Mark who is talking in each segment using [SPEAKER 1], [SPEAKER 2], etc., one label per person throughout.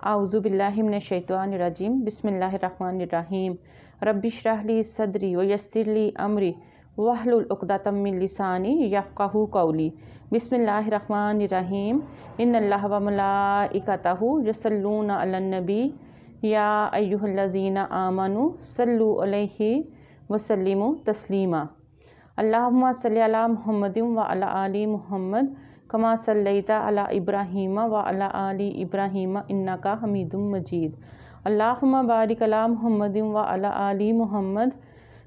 [SPEAKER 1] اعوذ باللہ من الشیطان الرجیم بسم اللہ الرحمن الرحیم رب اشرح لی صدری ویسر لی امری واحلل عقدۃ من لسانی یفقہوا قولی بسم اللہ الرحمن الرحیم ان اللہ وملائکتہ یصلون علی النبی یا ایھا الذین آمنوا صلوا علیہ وسلموا تسلیما اللہم صلی علی محمد وعلی آل محمد کما صلیت علی ابراہیم وعلی آل ابراہیم انک حمید مجید اللہم بارک علی محمد وعلی آل محمد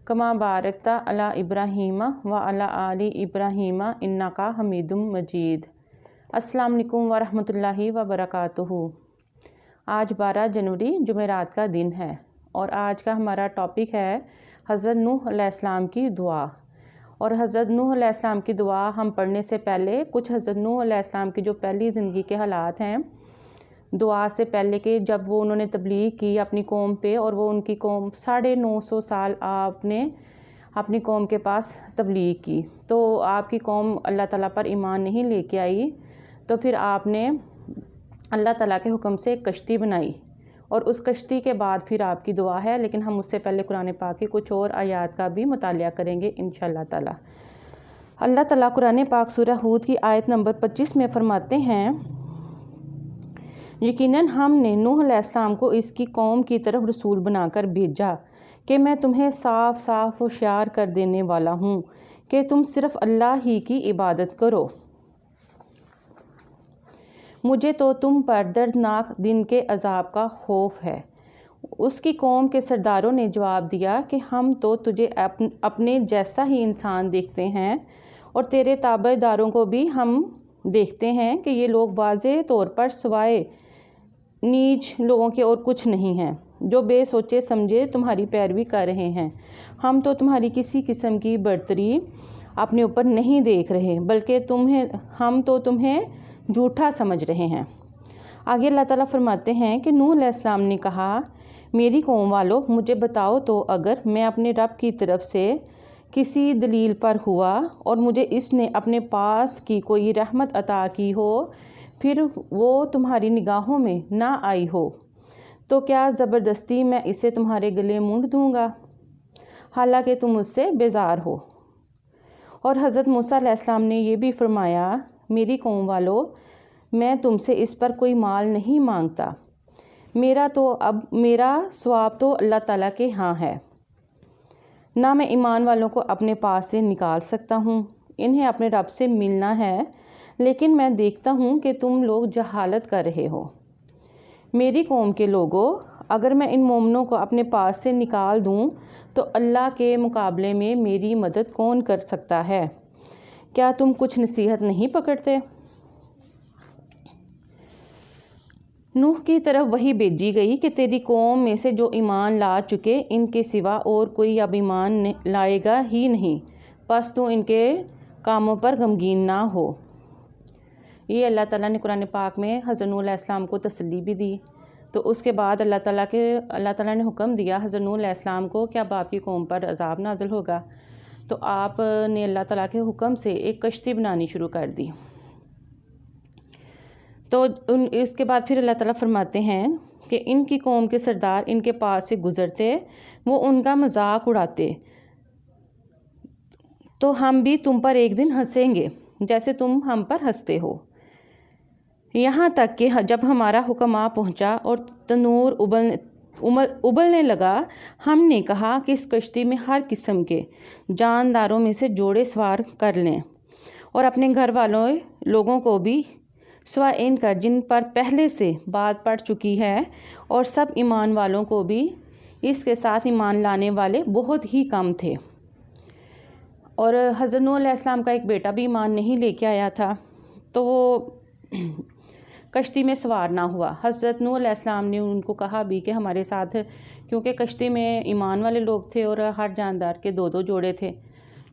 [SPEAKER 1] کما بارکت علی ابراہیم وعلی آل ابراہیم انک حمید مجید۔ السلام علیکم ورحمۃ اللہ وبرکاتہ۔ آج 12 جنوری جمعرات کا دن ہے اور آج کا ہمارا ٹاپک ہے حضرت نوح علیہ السلام کی دعا۔ اور حضرت نوح علیہ السلام کی دعا ہم پڑھنے سے پہلے کچھ حضرت نوح علیہ السلام کی جو پہلی زندگی کے حالات ہیں دعا سے پہلے کہ جب وہ انہوں نے تبلیغ کی اپنی قوم پہ، اور وہ ان کی قوم 950 سال آپ نے اپنی قوم کے پاس تبلیغ کی، تو آپ کی قوم اللہ تعالیٰ پر ایمان نہیں لے کے آئی، تو پھر آپ نے اللہ تعالیٰ کے حکم سے ایک کشتی بنائی، اور اس کشتی کے بعد پھر آپ کی دعا ہے۔ لیکن ہم اس سے پہلے قرآن پاک کی کچھ اور آیات کا بھی مطالعہ کریں گے انشاءاللہ تعالیٰ۔ اللہ تعالیٰ قرآن پاک سورہ ہود کی آیت نمبر 25 میں فرماتے ہیں، یقیناً ہم نے نوح علیہ السلام کو اس کی قوم کی طرف رسول بنا کر بھیجا کہ میں تمہیں صاف صاف ہوشیار کر دینے والا ہوں کہ تم صرف اللہ ہی کی عبادت کرو، مجھے تو تم پر دردناک دن کے عذاب کا خوف ہے۔ اس کی قوم کے سرداروں نے جواب دیا کہ ہم تو تجھے اپنے جیسا ہی انسان دیکھتے ہیں، اور تیرے تابع داروں کو بھی ہم دیکھتے ہیں کہ یہ لوگ واضح طور پر سوائے نیچ لوگوں کے اور کچھ نہیں ہیں، جو بے سوچے سمجھے تمہاری پیروی کر رہے ہیں۔ ہم تو تمہاری کسی قسم کی برتری اپنے اوپر نہیں دیکھ رہے، بلکہ ہم تو تمہیں جھوٹا سمجھ رہے ہیں۔ آگے اللہ تعالیٰ فرماتے ہیں کہ نوح علیہ السلام نے کہا، میری قوم والو، مجھے بتاؤ تو اگر میں اپنے رب کی طرف سے کسی دلیل پر ہوا اور مجھے اس نے اپنے پاس کی کوئی رحمت عطا کی ہو، پھر وہ تمہاری نگاہوں میں نہ آئی ہو، تو کیا زبردستی میں اسے تمہارے گلے مونڈ دوں گا، حالانکہ تم اس سے بیزار ہو۔ اور حضرت موسیٰ علیہ السلام نے یہ بھی فرمایا، میری قوم والو، میں تم سے اس پر کوئی مال نہیں مانگتا، میرا ثواب تو اللہ تعالیٰ کے ہاں ہے، نہ میں ایمان والوں کو اپنے پاس سے نکال سکتا ہوں، انہیں اپنے رب سے ملنا ہے، لیکن میں دیکھتا ہوں کہ تم لوگ جہالت کر رہے ہو۔ میری قوم کے لوگوں، اگر میں ان مومنوں کو اپنے پاس سے نکال دوں تو اللہ کے مقابلے میں میری مدد کون کر سکتا ہے؟ کیا تم کچھ نصیحت نہیں پکڑتے؟ نوح کی طرف وحی بھیجی گئی کہ تیری قوم میں سے جو ایمان لا چکے، ان کے سوا اور کوئی اب ایمان لائے گا ہی نہیں، پس تو ان کے کاموں پر غمگین نہ ہو۔ یہ اللہ تعالیٰ نے قرآن پاک میں حضرت نوح علیہ السلام کو تسلی بھی دی۔ تو اس کے بعد اللہ تعالیٰ نے حکم دیا حضرت نوح علیہ السلام کو کہ اب آپ کی قوم پر عذاب نازل ہوگا، تو آپ نے اللہ تعالیٰ کے حکم سے ایک کشتی بنانی شروع کر دی۔ تو اس کے بعد پھر اللہ تعالیٰ فرماتے ہیں کہ ان کی قوم کے سردار ان کے پاس سے گزرتے، وہ ان کا مذاق اڑاتے، تو ہم بھی تم پر ایک دن ہنسیں گے جیسے تم ہم پر ہنستے ہو، یہاں تک کہ جب ہمارا حکم آ پہنچا اور تنور ابلنے لگا، ہم نے کہا کہ اس کشتی میں ہر قسم کے جانداروں میں سے جوڑے سوار کر لیں، اور اپنے گھر والوں لوگوں کو بھی سوائے ان کر جن پر پہلے سے بات پڑ چکی ہے، اور سب ایمان والوں کو بھی، اس کے ساتھ ایمان لانے والے بہت ہی کم تھے۔ اور حضرت نوح علیہ السلام کا ایک بیٹا بھی ایمان نہیں لے کے آیا تھا، تو وہ کشتی میں سوار نہ ہوا۔ حضرت نوح علیہ السلام نے ان کو کہا بھی کہ ہمارے ساتھ، کیونکہ کشتی میں ایمان والے لوگ تھے اور ہر جاندار کے 2 جوڑے تھے،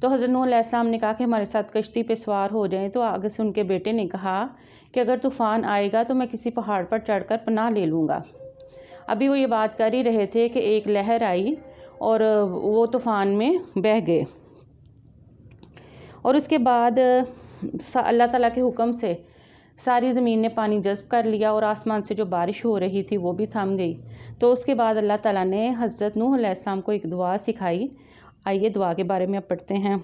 [SPEAKER 1] تو حضرت نوح علیہ السلام نے کہا کہ ہمارے ساتھ کشتی پہ سوار ہو جائیں۔ تو آگے سے ان کے بیٹے نے کہا کہ اگر طوفان آئے گا تو میں کسی پہاڑ پر چڑھ کر پناہ لے لوں گا۔ ابھی وہ یہ بات کر ہی رہے تھے کہ ایک لہر آئی اور وہ طوفان میں بہہ گئے، اور اس کے بعد اللہ تعالیٰ کے حکم سے ساری زمین نے پانی جذب کر لیا اور آسمان سے جو بارش ہو رہی تھی وہ بھی تھم گئی۔ تو اس کے بعد اللہ تعالیٰ نے حضرت نوح علیہ السلام کو ایک دعا سکھائی۔ آئیے دعا کے بارے میں اب پڑھتے ہیں۔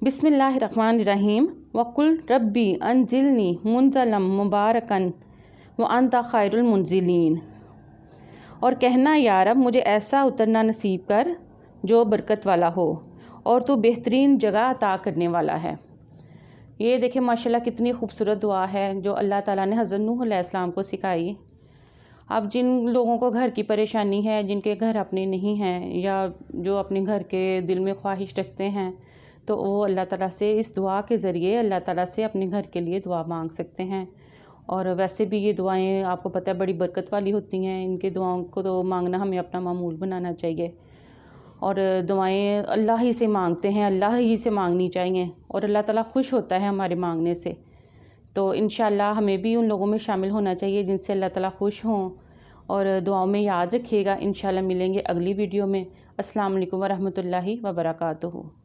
[SPEAKER 1] بسم اللہ الرحمن الرحیم وَقُلْ رَبِّ أَنزِلْنِي مُنزَلًا مُبَارَكًا وَأَنْتَ خَيْرُ الْمُنزِلِينَ، اور کہنا یا رب مجھے ایسا اترنا نصیب کر جو برکت والا ہو اور تو بہترین جگہ عطا کرنے والا ہے۔ یہ دیکھیں ماشاءاللہ کتنی خوبصورت دعا ہے جو اللہ تعالیٰ نے حضرت نوح علیہ السلام کو سکھائی۔ اب جن لوگوں کو گھر کی پریشانی ہے، جن کے گھر اپنے نہیں ہیں یا جو اپنے گھر کے دل میں خواہش رکھتے ہیں، تو وہ اللہ تعالیٰ سے اس دعا کے ذریعے اللہ تعالیٰ سے اپنے گھر کے لیے دعا مانگ سکتے ہیں۔ اور ویسے بھی یہ دعائیں آپ کو پتہ ہے بڑی برکت والی ہوتی ہیں، ان کے دعاؤں کو تو مانگنا ہمیں اپنا معمول بنانا چاہیے، اور دعائیں اللہ ہی سے مانگتے ہیں، اللہ ہی سے مانگنی چاہیے، اور اللہ تعالیٰ خوش ہوتا ہے ہمارے مانگنے سے۔ تو انشاءاللہ ہمیں بھی ان لوگوں میں شامل ہونا چاہیے جن سے اللہ تعالیٰ خوش ہوں، اور دعاؤں میں یاد رکھیے گا۔ انشاءاللہ ملیں گے اگلی ویڈیو میں۔ السلام علیکم ورحمۃ اللہ وبرکاتہ۔